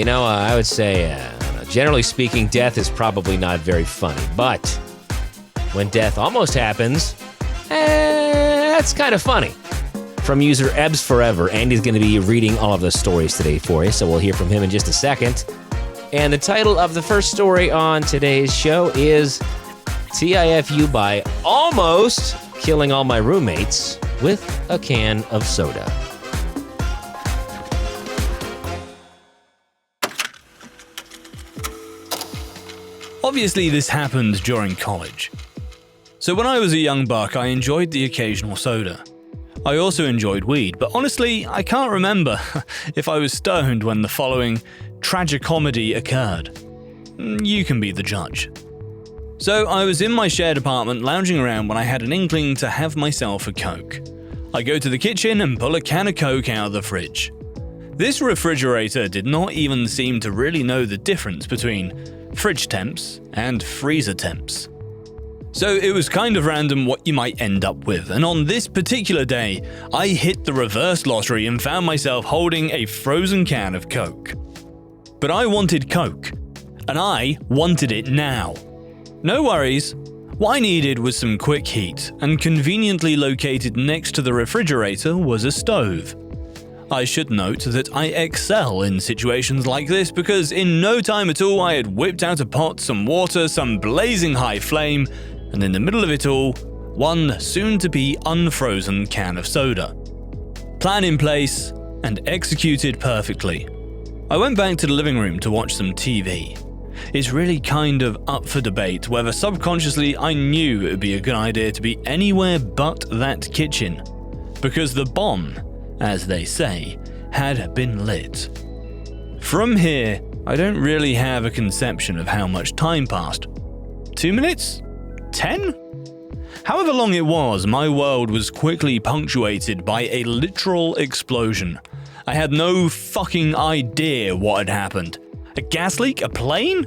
I would say, generally speaking, death is probably not very funny. But when death almost happens, that's kind of funny. From user Ebbs Forever, Andy's going to be reading all of the stories today for you, so we'll hear from him in just a second. And the title of the first story on today's show is TIFU by almost killing all my roommates with a can of soda. Obviously, this happened during college. So when I was a young buck, I enjoyed the occasional soda. I also enjoyed weed, but honestly, I can't remember if I was stoned when the following tragicomedy occurred. You can be the judge. So I was in my shared apartment lounging around when I had an inkling to have myself a Coke. I go to the kitchen and pull a can of Coke out of the fridge. This refrigerator did not even seem to really know the difference between fridge temps and freezer temps. So it was kind of random what you might end up with, and on this particular day, I hit the reverse lottery and found myself holding a frozen can of Coke. But I wanted Coke, and I wanted it now. No worries, what I needed was some quick heat, and conveniently located next to the refrigerator was a stove. I should note that I excel in situations like this because in no time at all I had whipped out a pot, some water, some blazing high flame, and in the middle of it all, one soon-to-be unfrozen can of soda. Plan in place and executed perfectly. I went back to the living room to watch some TV. It's really kind of up for debate whether subconsciously I knew it would be a good idea to be anywhere but that kitchen, because the bomb, as they say, had been lit. From here, I don't really have a conception of how much time passed. 2 minutes? 10? However long it was, my world was quickly punctuated by a literal explosion. I had no fucking idea what had happened. A gas leak? A plane?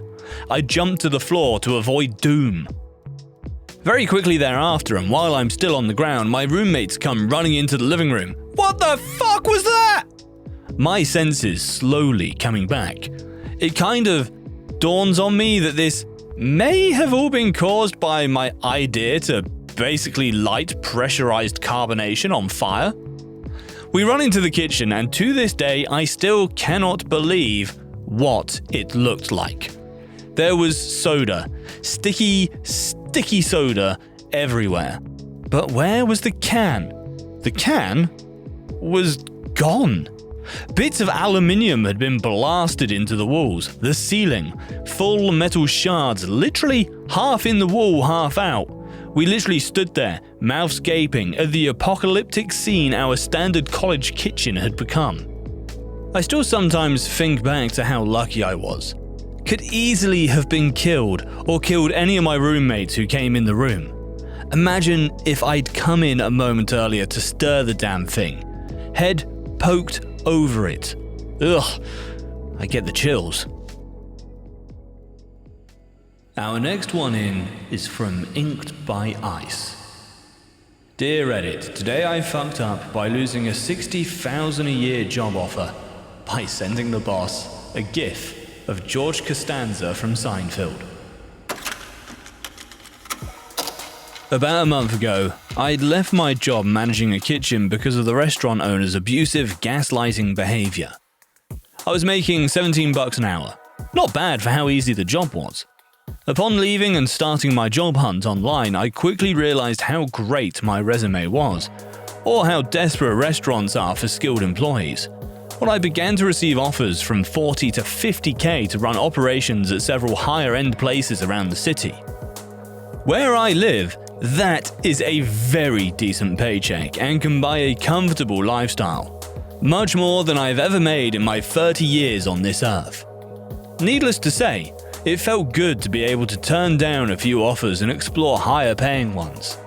I jumped to the floor to avoid doom. Very quickly thereafter, and while I'm still on the ground, my roommates come running into the living room. What the fuck was that? My senses slowly coming back. It kind of dawns on me that this may have all been caused by my idea to basically light pressurized carbonation on fire. We run into the kitchen, and to this day I still cannot believe what it looked like. There was soda, sticky soda everywhere. But where was the can? The can was gone. Bits of aluminium had been blasted into the walls, the ceiling, full metal shards literally half in the wall, half out. We literally stood there, mouths gaping, at the apocalyptic scene our standard college kitchen had become. I still sometimes think back to how lucky I was. Could easily have been killed or killed any of my roommates who came in the room. Imagine if I'd come in a moment earlier to stir the damn thing. Head poked over it. Ugh, I get the chills. Our next one in is from Inked by Ice. Dear Reddit, today I fucked up by losing a $60,000 a year job offer by sending the boss a GIF of George Costanza from Seinfeld. About a month ago, I'd left my job managing a kitchen because of the restaurant owner's abusive gaslighting behavior. I was making $17 an hour. Not bad for how easy the job was. Upon leaving and starting my job hunt online, I quickly realized how great my resume was, or how desperate restaurants are for skilled employees. When I began to receive offers from $40 to $50K to run operations at several higher-end places around the city. Where I live, that is a very decent paycheck and can buy a comfortable lifestyle. Much more than I've ever made in my 30 years on this earth. Needless to say, it felt good to be able to turn down a few offers and explore higher-paying ones.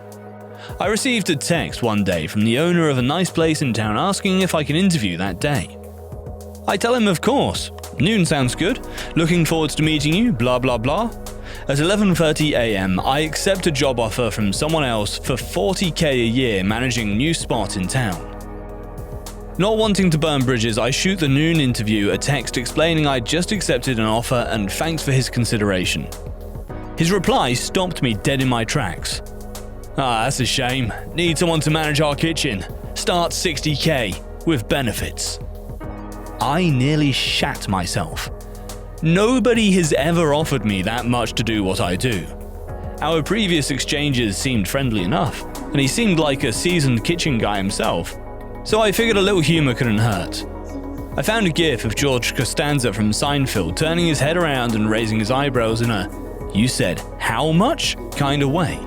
I received a text one day from the owner of a nice place in town asking if I can interview that day. I tell him of course, noon sounds good, looking forward to meeting you, blah blah blah. At 11:30 AM, I accept a job offer from someone else for $40K a year managing a new spot in town. Not wanting to burn bridges, I shoot the noon interview a text explaining I'd just accepted an offer and thanks for his consideration. His reply stopped me dead in my tracks. That's a shame. Need someone to manage our kitchen. Start $60K with benefits. I nearly shat myself. Nobody has ever offered me that much to do what I do. Our previous exchanges seemed friendly enough, and he seemed like a seasoned kitchen guy himself, so I figured a little humor couldn't hurt. I found a GIF of George Costanza from Seinfeld turning his head around and raising his eyebrows in a "you said how much" kind of way.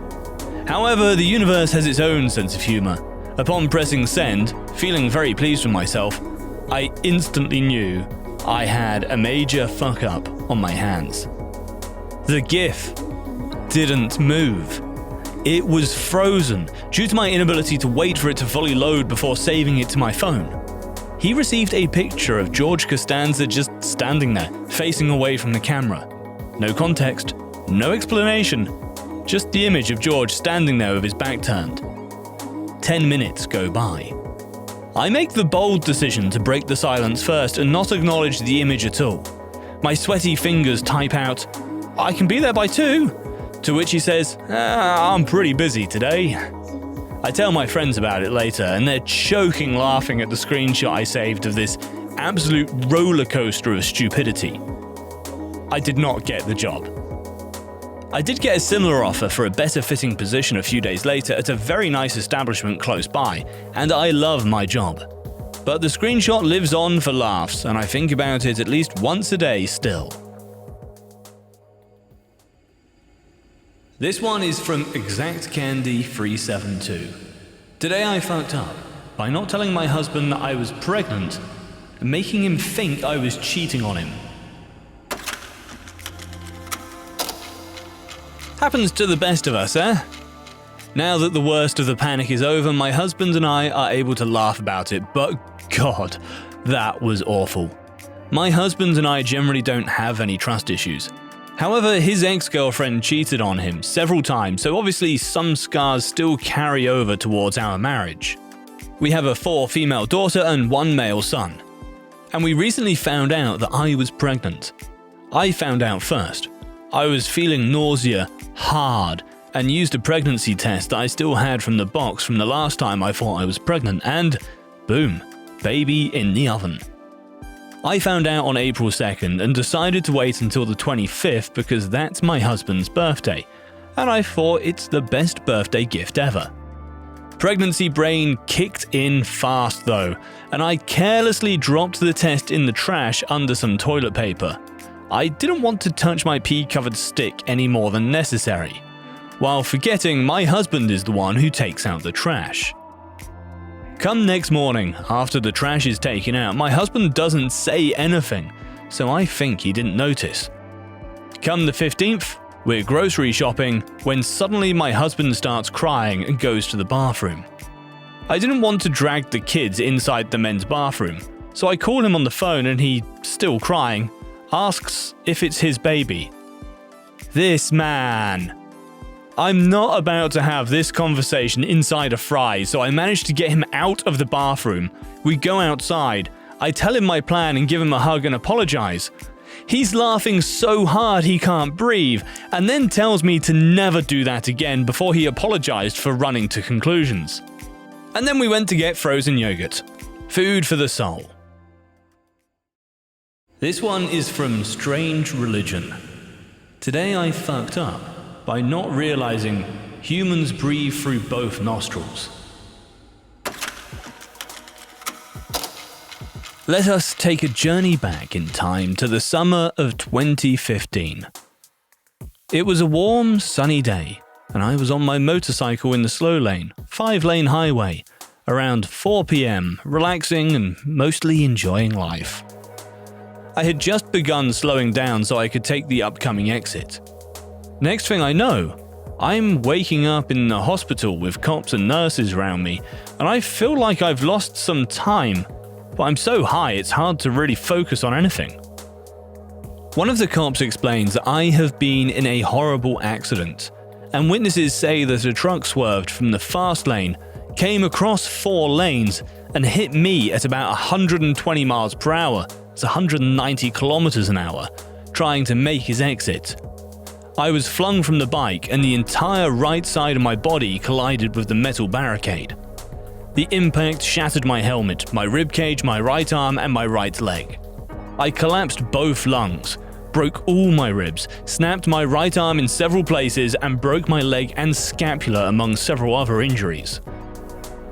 However, the universe has its own sense of humor. Upon pressing send, feeling very pleased with myself, I instantly knew I had a major fuck up on my hands. The GIF didn't move. It was frozen due to my inability to wait for it to fully load before saving it to my phone. He received a picture of George Costanza just standing there, facing away from the camera. No context, no explanation, just the image of George standing there with his back turned. 10 minutes go by. I make the bold decision to break the silence first and not acknowledge the image at all. My sweaty fingers type out, "I can be there by 2." To which he says, "I'm pretty busy today." I tell my friends about it later, and they're choking laughing at the screenshot I saved of this absolute roller coaster of stupidity. I did not get the job. I did get a similar offer for a better fitting position a few days later at a very nice establishment close by, and I love my job. But the screenshot lives on for laughs, and I think about it at least once a day still. This one is from ExactCandy372. Today I fucked up by not telling my husband that I was pregnant and making him think I was cheating on him. Happens to the best of us, eh? Now that the worst of the panic is over, my husband and I are able to laugh about it, but God, that was awful. My husband and I generally don't have any trust issues. However, his ex-girlfriend cheated on him several times, so obviously some scars still carry over towards our marriage. We have a 4-female daughter and 1 male son. And we recently found out that I was pregnant. I found out first. I was feeling nausea hard and used a pregnancy test that I still had from the box from the last time I thought I was pregnant, and boom, baby in the oven. I found out on April 2nd and decided to wait until the 25th because that's my husband's birthday, and I thought it's the best birthday gift ever. Pregnancy brain kicked in fast though, and I carelessly dropped the test in the trash under some toilet paper. I didn't want to touch my pee-covered stick any more than necessary, while forgetting my husband is the one who takes out the trash. Come next morning, after the trash is taken out, my husband doesn't say anything, so I think he didn't notice. Come the 15th, we're grocery shopping, when suddenly my husband starts crying and goes to the bathroom. I didn't want to drag the kids inside the men's bathroom, so I call him on the phone and he, still crying, asks if it's his baby. This man. I'm not about to have this conversation inside a fry, so I manage to get him out of the bathroom. We go outside. I tell him my plan and give him a hug and apologize. He's laughing so hard he can't breathe, and then tells me to never do that again before he apologized for running to conclusions. And then we went to get frozen yogurt. Food for the soul. This one is from Strange Religion. Today I fucked up by not realizing humans breathe through both nostrils. Let us take a journey back in time to the summer of 2015. It was a warm, sunny day, and I was on my motorcycle in the slow lane, 5-lane highway, around 4 p.m, relaxing and mostly enjoying life. I had just begun slowing down so I could take the upcoming exit. Next thing I know, I'm waking up in the hospital with cops and nurses around me, and I feel like I've lost some time, but I'm so high it's hard to really focus on anything. One of the cops explains that I have been in a horrible accident, and witnesses say that a truck swerved from the fast lane, came across 4 lanes, and hit me at about 120 miles per hour, that's 190 kilometers an hour, trying to make his exit. I was flung from the bike and the entire right side of my body collided with the metal barricade. The impact shattered my helmet, my ribcage, my right arm, and my right leg. I collapsed both lungs, broke all my ribs, snapped my right arm in several places, and broke my leg and scapula among several other injuries.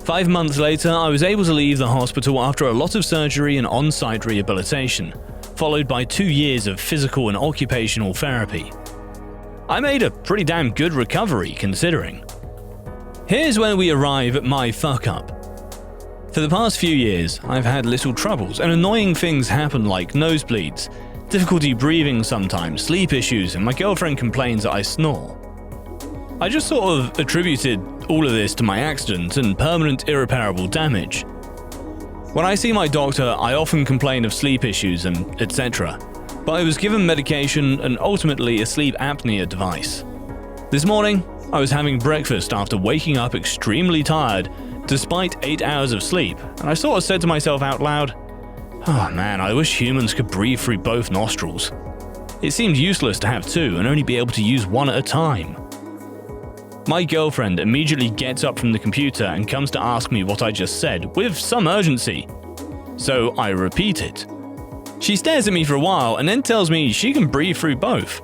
5 months later, I was able to leave the hospital after a lot of surgery and on-site rehabilitation, followed by 2 years of physical and occupational therapy. I made a pretty damn good recovery, considering. Here's where we arrive at my fuck-up. For the past few years, I've had little troubles and annoying things happen like nosebleeds, difficulty breathing sometimes, sleep issues, and my girlfriend complains that I snore. I just sort of attributed all of this to my accident and permanent irreparable damage. When I see my doctor, I often complain of sleep issues and etc., but I was given medication and ultimately a sleep apnea device. This morning, I was having breakfast after waking up extremely tired despite 8 hours of sleep, and I sort of said to myself out loud, "Oh man, I wish humans could breathe through both nostrils. It seemed useless to have two and only be able to use one at a time." My girlfriend immediately gets up from the computer and comes to ask me what I just said, with some urgency. So I repeat it. She stares at me for a while and then tells me she can breathe through both.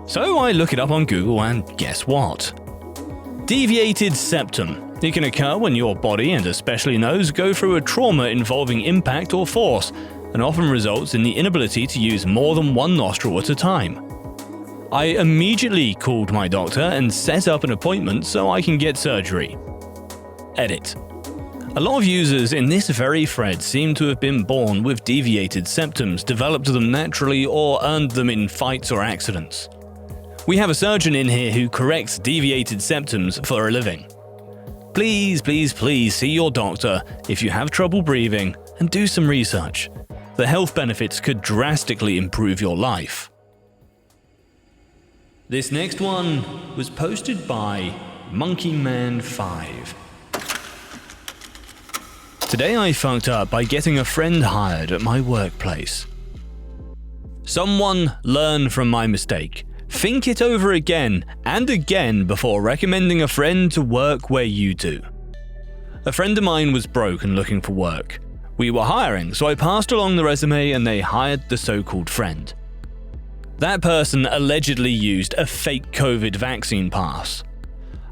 So I look it up on Google and guess what? Deviated septum. It can occur when your body, and especially nose, go through a trauma involving impact or force, and often results in the inability to use more than one nostril at a time. I immediately called my doctor and set up an appointment so I can get surgery. Edit. A lot of users in this very thread seem to have been born with deviated septums, developed them naturally, or earned them in fights or accidents. We have a surgeon in here who corrects deviated septums for a living. Please, please, please see your doctor if you have trouble breathing and do some research. The health benefits could drastically improve your life. This next one was posted by MonkeyMan5. Today I fucked up by getting a friend hired at my workplace. Someone learn from my mistake. Think it over again and again before recommending a friend to work where you do. A friend of mine was broke and looking for work. We were hiring, so I passed along the resume and they hired the so-called friend. That person allegedly used a fake COVID vaccine pass.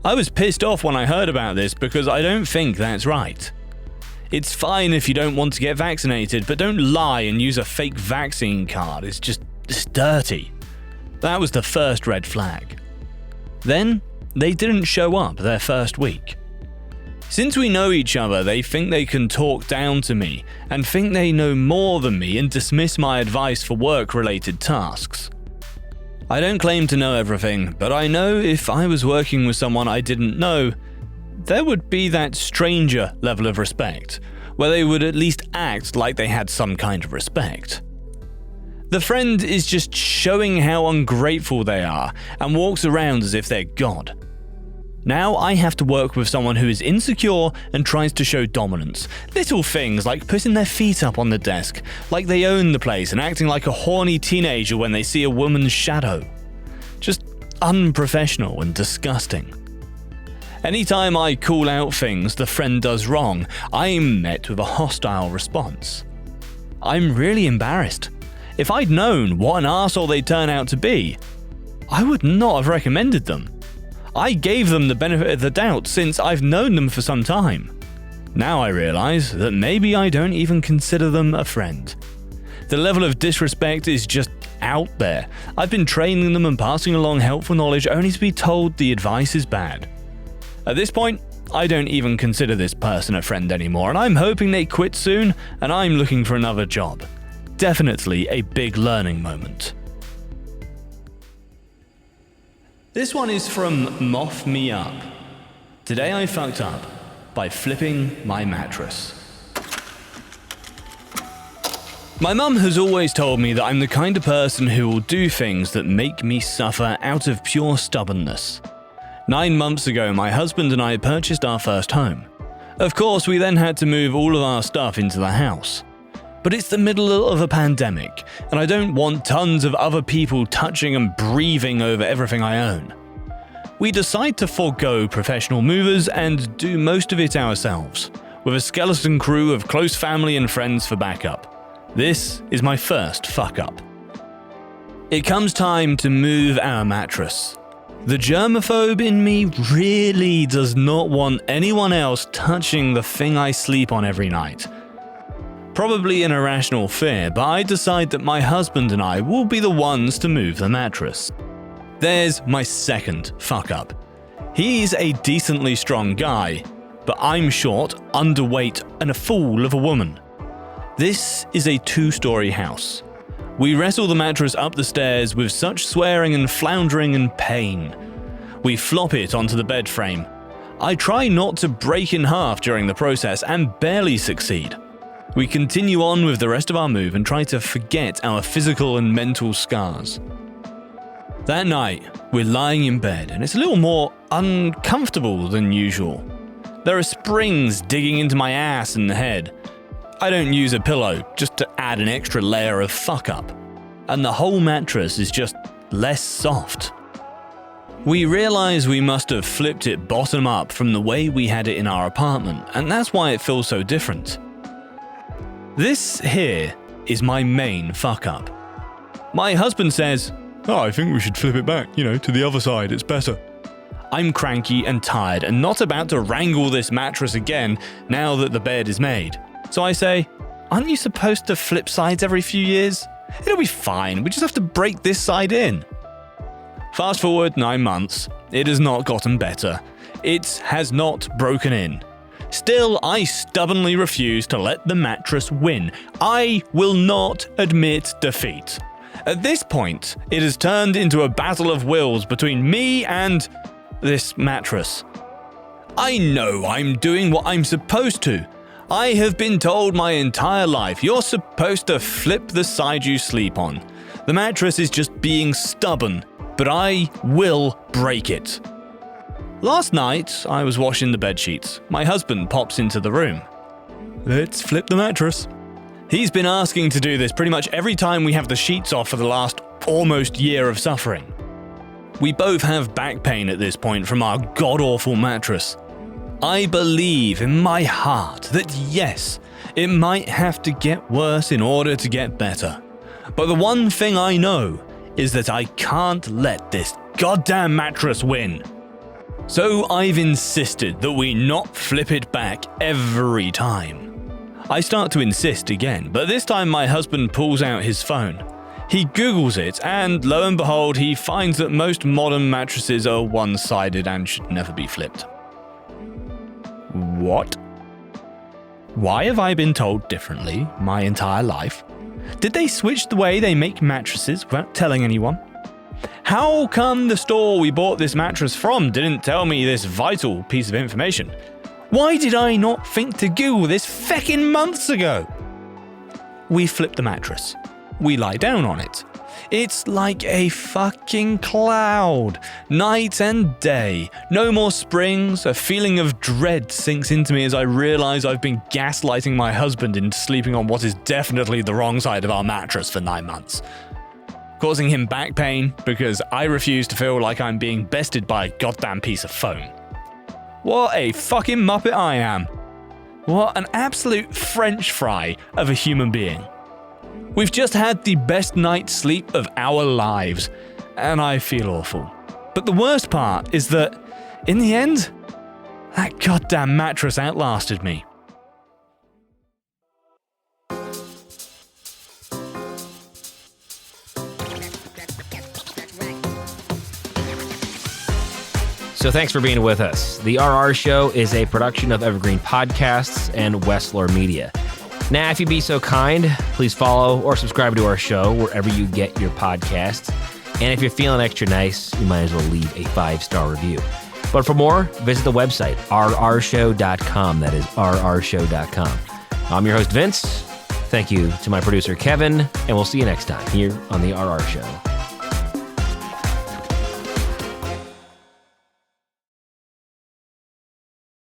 I was pissed off when I heard about this because I don't think that's right. It's fine if you don't want to get vaccinated, but don't lie and use a fake vaccine card. It's dirty. That was the first red flag. Then, they didn't show up their first week. Since we know each other, they think they can talk down to me and think they know more than me and dismiss my advice for work-related tasks. I don't claim to know everything, but I know if I was working with someone I didn't know, there would be that stranger level of respect, where they would at least act like they had some kind of respect. The friend is just showing how ungrateful they are and walks around as if they're God. Now I have to work with someone who is insecure and tries to show dominance. Little things like putting their feet up on the desk, like they own the place, and acting like a horny teenager when they see a woman's shadow. Just unprofessional and disgusting. Anytime I call out things the friend does wrong, I'm met with a hostile response. I'm really embarrassed. If I'd known what an arsehole they'd turn out to be, I would not have recommended them. I gave them the benefit of the doubt since I've known them for some time. Now I realize that maybe I don't even consider them a friend. The level of disrespect is just out there. I've been training them and passing along helpful knowledge only to be told the advice is bad. At this point, I don't even consider this person a friend anymore, and I'm hoping they quit soon and I'm looking for another job. Definitely a big learning moment. This one is from Moth Me Up. Today I fucked up by flipping my mattress. My mum has always told me that I'm the kind of person who will do things that make me suffer out of pure stubbornness. 9 months ago, my husband and I purchased our first home. Of course, we then had to move all of our stuff into the house. But it's the middle of a pandemic, and I don't want tons of other people touching and breathing over everything I own. We decide to forego professional movers and do most of it ourselves, with a skeleton crew of close family and friends for backup. This is my first fuck-up. It comes time to move our mattress. The germaphobe in me really does not want anyone else touching the thing I sleep on every night. Probably an irrational fear, but I decide that my husband and I will be the ones to move the mattress. There's my second fuck-up. He's a decently strong guy, but I'm short, underweight, and a fool of a woman. This is a 2-story house. We wrestle the mattress up the stairs with such swearing and floundering and pain. We flop it onto the bed frame. I try not to break in half during the process and barely succeed. We continue on with the rest of our move and try to forget our physical and mental scars. That night, we're lying in bed and it's a little more uncomfortable than usual. There are springs digging into my ass and head. I don't use a pillow just to add an extra layer of fuck up. And the whole mattress is just less soft. We realize we must have flipped it bottom up from the way we had it in our apartment, and that's why it feels so different. This here is my main fuck up. My husband says, "Oh, I think we should flip it back, to the other side, it's better." I'm cranky and tired and not about to wrangle this mattress again now that the bed is made. So I say, "Aren't you supposed to flip sides every few years? It'll be fine, we just have to break this side in." Fast forward 9 months, it has not gotten better. It has not broken in. Still, I stubbornly refuse to let the mattress win. I will not admit defeat. At this point, it has turned into a battle of wills between me and this mattress. I know I'm doing what I'm supposed to. I have been told my entire life you're supposed to flip the side you sleep on. The mattress is just being stubborn, but I will break it. Last night, I was washing the bedsheets. My husband pops into the room. "Let's flip the mattress." He's been asking to do this pretty much every time we have the sheets off for the last almost year of suffering. We both have back pain at this point from our god-awful mattress. I believe in my heart that yes, it might have to get worse in order to get better. But the one thing I know is that I can't let this goddamn mattress win. So I've insisted that we not flip it back every time. I start to insist again, but this time my husband pulls out his phone. He Googles it, and lo and behold, he finds that most modern mattresses are one-sided and should never be flipped. What? Why have I been told differently my entire life? Did they switch the way they make mattresses without telling anyone? How come the store we bought this mattress from didn't tell me this vital piece of information? Why did I not think to Google this feckin' months ago? We flip the mattress. We lie down on it. It's like a fucking cloud. Night and day. No more springs. A feeling of dread sinks into me as I realize I've been gaslighting my husband into sleeping on what is definitely the wrong side of our mattress for 9 months. Causing him back pain because I refuse to feel like I'm being bested by a goddamn piece of foam. What a fucking muppet I am. What an absolute French fry of a human being. We've just had the best night's sleep of our lives, and I feel awful. But the worst part is that, in the end, that goddamn mattress outlasted me. So thanks for being with us. The RR Show is a production of Evergreen Podcasts and Wessler Media. Now, if you'd be so kind, please follow or subscribe to our show wherever you get your podcasts. And if you're feeling extra nice, you might as well leave a 5-star review. But for more, visit the website, rrshow.com. That is rrshow.com. I'm your host, Vince. Thank you to my producer, Kevin, and we'll see you next time here on The RR Show.